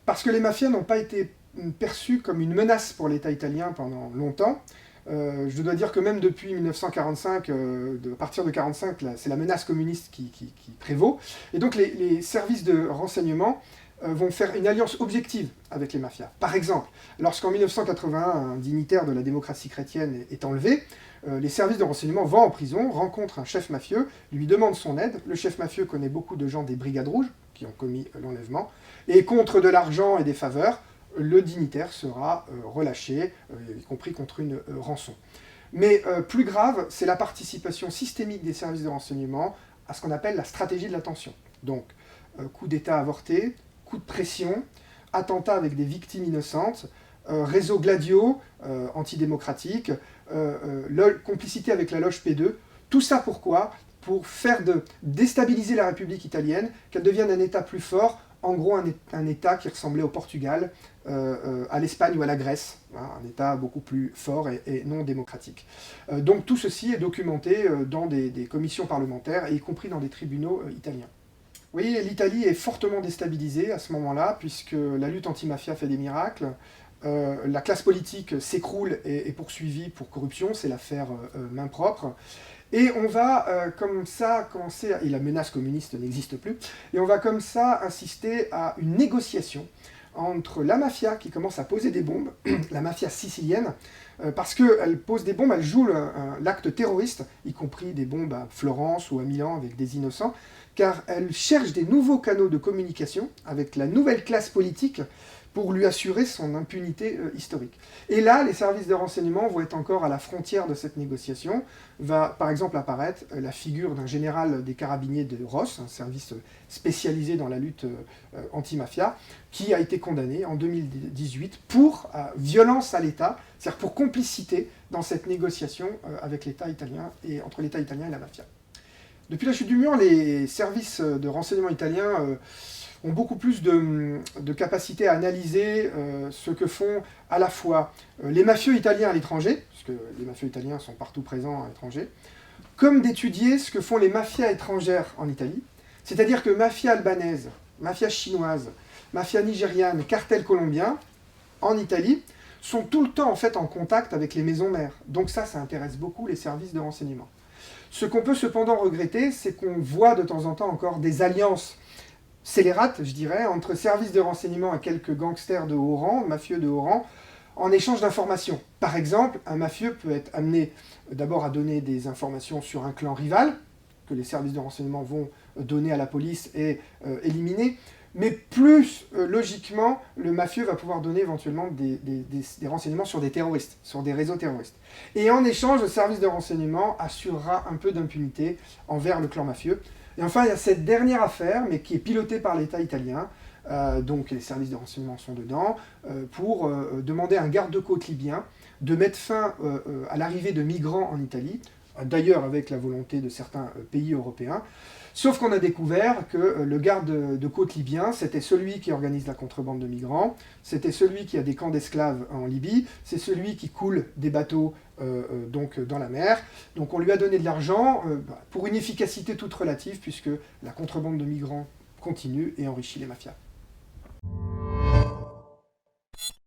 Parce que les mafias n'ont pas été perçues comme une menace pour l'État italien pendant longtemps. Je dois dire que même depuis 1945, à partir de 1945, c'est la menace communiste qui prévaut. Et donc les services de renseignement vont faire une alliance objective avec les mafias. Par exemple, lorsqu'en 1981, un dignitaire de la démocratie chrétienne est enlevé, les services de renseignement vont en prison, rencontrent un chef mafieux, lui demandent son aide. Le chef mafieux connaît beaucoup de gens des Brigades Rouges qui ont commis l'enlèvement. Et contre de l'argent et des faveurs, le dignitaire sera relâché, y compris contre une rançon. Mais plus grave, c'est la participation systémique des services de renseignement à ce qu'on appelle la stratégie de l'attention. Donc, coup d'État avorté, coup de pression, attentats avec des victimes innocentes, réseau Gladio, antidémocratique, complicité avec la loge P2. Tout ça pourquoi ? Pour faire déstabiliser la République italienne, qu'elle devienne un État plus fort, en gros un État qui ressemblait au Portugal, à l'Espagne ou à la Grèce, hein, un État beaucoup plus fort et non démocratique. Donc tout ceci est documenté dans des commissions parlementaires, y compris dans des tribunaux italiens. Oui, l'Italie est fortement déstabilisée à ce moment-là, puisque la lutte anti-mafia fait des miracles. La classe politique s'écroule et est poursuivie pour corruption, c'est l'affaire main propre. Et on va comme ça commencer, et la menace communiste n'existe plus, et on va comme ça assister à une négociation entre la mafia qui commence à poser des bombes, la mafia sicilienne, parce qu'elle pose des bombes, elle joue l'acte terroriste, y compris des bombes à Florence ou à Milan avec des innocents, car elle cherche des nouveaux canaux de communication avec la nouvelle classe politique pour lui assurer son impunité historique. Et là, les services de renseignement vont être encore à la frontière de cette négociation. Va par exemple apparaître la figure d'un général des carabiniers de Ross, un service spécialisé dans la lutte anti-mafia, qui a été condamné en 2018 pour violence à l'État, c'est-à-dire pour complicité dans cette négociation avec l'État italien et entre l'État italien et la mafia. Depuis la chute du mur, les services de renseignement italiens ont beaucoup plus de capacité à analyser ce que font à la fois les mafieux italiens à l'étranger, puisque les mafieux italiens sont partout présents à l'étranger, comme d'étudier ce que font les mafias étrangères en Italie, c'est-à-dire que mafia albanaise, mafia chinoise, mafia nigériane, cartel colombien, en Italie, sont tout le temps en fait en contact avec les maisons mères. Donc ça intéresse beaucoup les services de renseignement. Ce qu'on peut cependant regretter, c'est qu'on voit de temps en temps encore des alliances scélérates, je dirais, entre services de renseignement et quelques gangsters de haut rang, mafieux de haut rang, en échange d'informations. Par exemple, un mafieux peut être amené d'abord à donner des informations sur un clan rival, que les services de renseignement vont donner à la police et éliminer, mais plus logiquement, le mafieux va pouvoir donner éventuellement des renseignements sur des terroristes, sur des réseaux terroristes. Et en échange, le service de renseignement assurera un peu d'impunité envers le clan mafieux. Et enfin, il y a cette dernière affaire, mais qui est pilotée par l'État italien, donc les services de renseignement sont dedans, pour demander à un garde-côte libyen de mettre fin à l'arrivée de migrants en Italie, d'ailleurs avec la volonté de certains pays européens. Sauf qu'on a découvert que le garde de côte libyen, c'était celui qui organise la contrebande de migrants, c'était celui qui a des camps d'esclaves en Libye, c'est celui qui coule des bateaux donc dans la mer. Donc on lui a donné de l'argent pour une efficacité toute relative, puisque la contrebande de migrants continue et enrichit les mafias.